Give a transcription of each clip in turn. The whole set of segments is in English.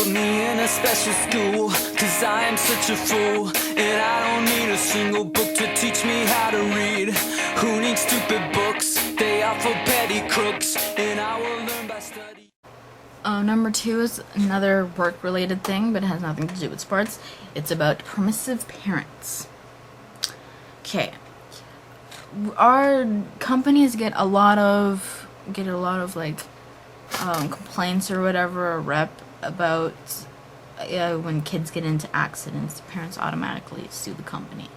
me in a special school, 'cause I am such a fool, and I don't need a single book to teach me how to read. Who needs stupid books? They are for petty crooks, and I will learn by study. Number 2 is another work-related thing, but it has nothing to do with sports. It's about permissive parents. Okay, our companies get a lot of like complaints or whatever, or rep about when kids get into accidents, the parents automatically sue the company.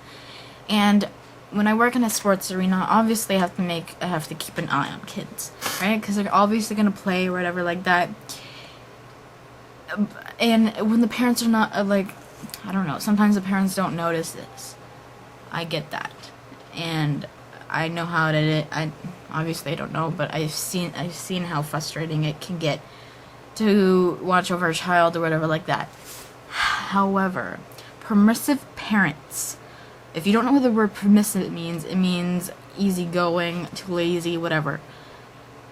And when I work in a sports arena, obviously I have to keep an eye on kids, right? Because they're obviously gonna play or whatever like that. And when the parents are not I don't know, sometimes the parents don't notice this. I get that, and I know how it is. Obviously I don't know, but I've seen how frustrating it can get to watch over a child or whatever like that. However, permissive parents, if you don't know what the word permissive means, it means easygoing, too lazy, whatever.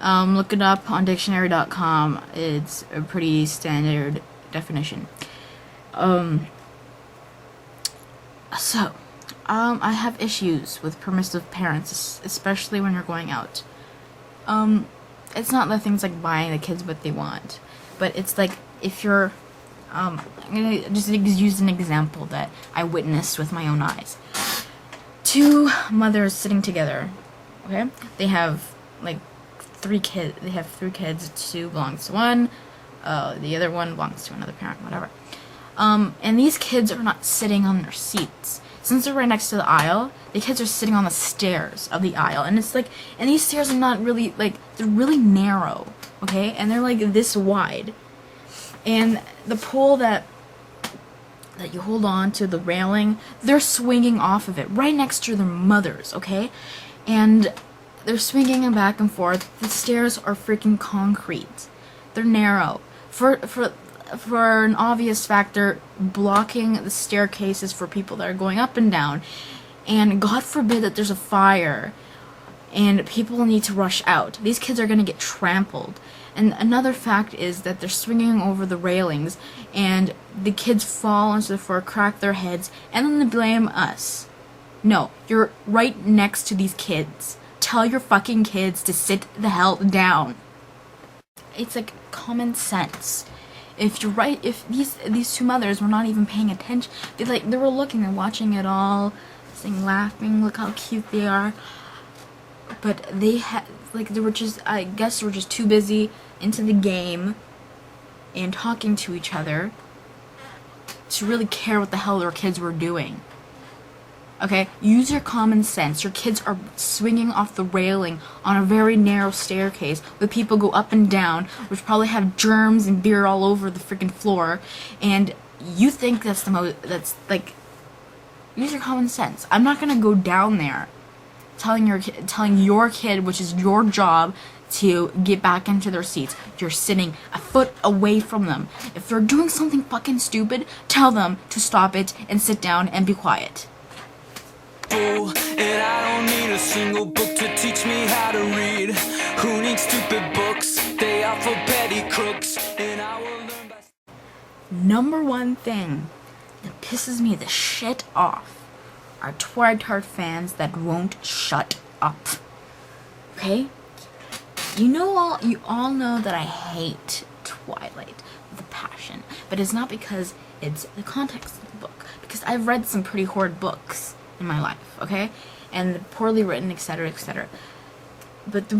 Look it up on dictionary.com. It's a pretty standard definition. I have issues with permissive parents, especially when you're going out. It's not the things like buying the kids what they want, but it's like if you're, I'm gonna just use an example that I witnessed with my own eyes. 2 mothers sitting together, okay? They have like 3 kids. They have 3 kids. 2 belongs to one. The other one belongs to another parent, whatever. And these kids are not sitting on their seats. Since they're right next to the aisle, the kids are sitting on the stairs of the aisle. And it's like, and these stairs are not really, like, they're really narrow, okay? And they're like this wide. And the pole that you hold on to, the railing, they're swinging off of it right next to their mothers, okay? And they're swinging them back and forth. The stairs are freaking concrete. They're narrow. For an obvious factor, blocking the staircases for people that are going up and down. And God forbid that there's a fire and people need to rush out. These kids are going to get trampled. And another fact is that they're swinging over the railings and the kids fall onto the floor, crack their heads, and then they blame us. No, you're right next to these kids. Tell your fucking kids to sit the hell down. It's like common sense. If you're right, if these 2 mothers were not even paying attention, they were looking and watching it all, saying, laughing, look how cute they are. But they were just too busy into the game and talking to each other to really care what the hell their kids were doing. Okay, use your common sense. Your kids are swinging off the railing on a very narrow staircase with people go up and down, which probably have germs and beer all over the freaking floor, and you think that's use your common sense. I'm not gonna go down there telling your kid, which is your job, to get back into their seats. You're sitting a foot away from them. If they're doing something fucking stupid, tell them to stop it and sit down and be quiet. And I don't need a single book to teach me how to read. Who needs stupid books? They are for petty crooks, and I will learn by... Number 1 thing that pisses me the shit off are Twilight fans that won't shut up. Okay? You all know that I hate Twilight with a passion, but it's not because it's the context of the book, because I've read some pretty horrid books in my life, okay? And poorly written, etc., etc. But the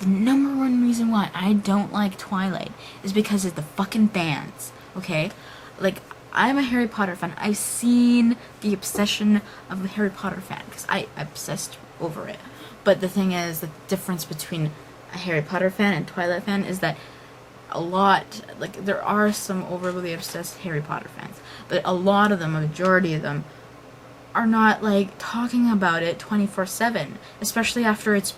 number 1 reason why I don't like Twilight is because of the fucking fans, okay? Like, I'm a Harry Potter fan. I've seen the obsession of a Harry Potter fan, because I obsessed over it. But the thing is, the difference between a Harry Potter fan and Twilight fan is that there are some overly obsessed Harry Potter fans, but a majority of them, are not talking about it 24/7, especially after it's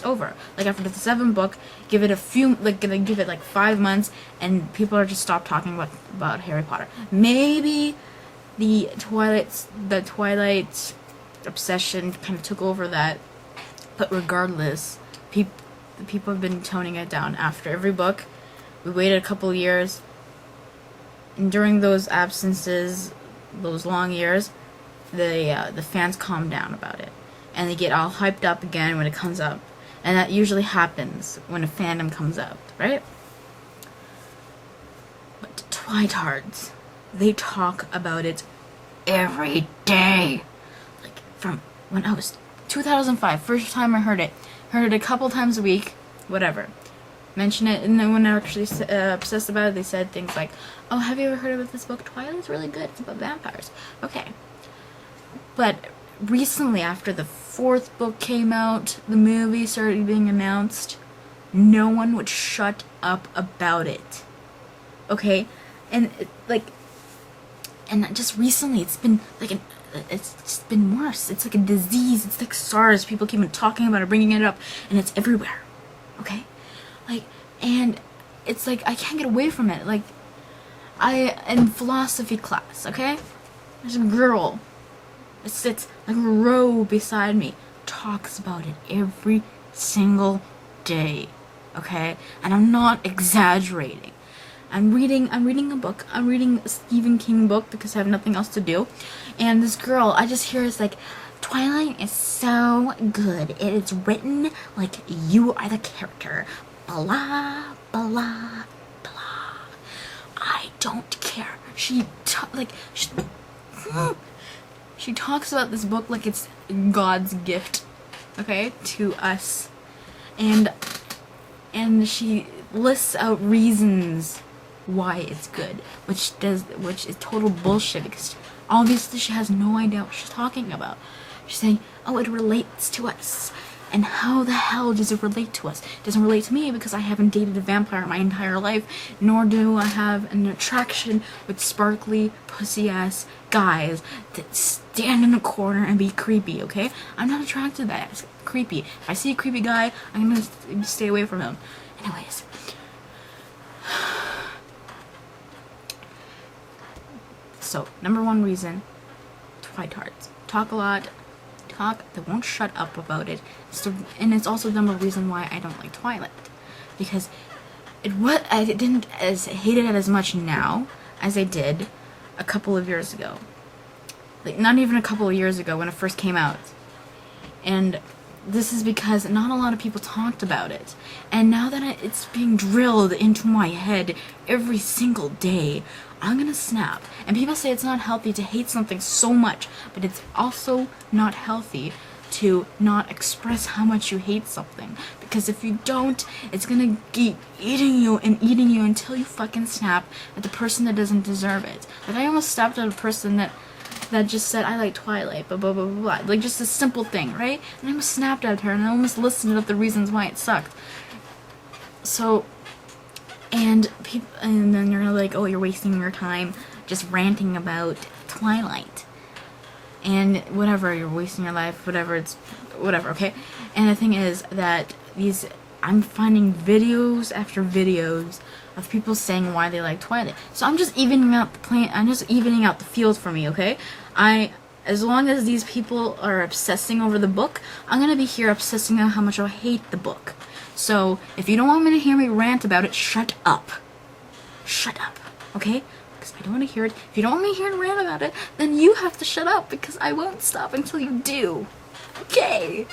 over. Like after the 7th book, give it 5 months, and people are just stopped talking about Harry Potter. Maybe the Twilight obsession kind of took over that, but regardless, people have been toning it down. After every book, we waited a couple years, And during those absences, those long years, the fans calm down about it, and they get all hyped up again when it comes up, and that usually happens when a fandom comes up, right? But Twitards, they talk about it every day, like from when I was 2005, first time I heard it a couple times a week, whatever. Mention it, and then when they're actually obsessed about it, they said things like, "Oh, have you ever heard of this book, Twilight? It's really good. It's about vampires." Okay. But recently, after the 4th book came out, the movie started being announced, no one would shut up about it. Okay? And, and just recently, it's been, it's just been worse. It's like a disease. It's like SARS. People keep on talking about it, bringing it up, and it's everywhere. Okay? And it's like, I can't get away from it. In philosophy class, okay? There's a girl that sits like a row beside me, talks about it every single day, okay? And I'm not exaggerating. I'm reading a book. I'm reading a Stephen King book because I have nothing else to do. And this girl, I just hear it's like, Twilight is so good. It is written like you are the character. Blah, blah, blah. I don't care. She talks about this book like it's God's gift, okay, to us. And she lists out reasons why it's good, which is total bullshit because obviously she has no idea what she's talking about. She's saying, "Oh, it relates to us." And how the hell does it relate to us? It doesn't relate to me because I haven't dated a vampire my entire life, nor do I have an attraction with sparkly, pussy-ass guys that stand in a corner and be creepy, okay? I'm not attracted to that. It's creepy. If I see a creepy guy, I'm gonna stay away from him. Anyways. So, number one reason, Twitards. Talk a lot. They won't shut up about it. And it's also the number reason why I don't like Twilight, because I didn't hate it as much now as I did a couple of years ago. Like, not even a couple of years ago when it first came out. And this is because not a lot of people talked about it. And now that it's being drilled into my head every single day, I'm gonna snap. And people say it's not healthy to hate something so much, but it's also not healthy to not express how much you hate something. Because if you don't, it's gonna keep eating you until you fucking snap at the person that doesn't deserve it. Like, I almost snapped at a person that just said, "I like Twilight, blah, blah, blah, blah." Like, just a simple thing, right? And I almost snapped at her, and I almost listed up the reasons why it sucked. So, and then you're like, "Oh, you're wasting your time just ranting about Twilight." And whatever, you're wasting your life, whatever, okay? And the thing is that I'm finding videos after videos of people saying why they like Twilight. So I'm just evening out the field for me, okay? As long as these people are obsessing over the book, I'm gonna be here obsessing on how much I hate the book. So if you don't want me to hear me rant about it, shut up. Shut up, okay? Because I don't want to hear it. If you don't want me to hear and rant about it, then you have to shut up because I won't stop until you do. Okay?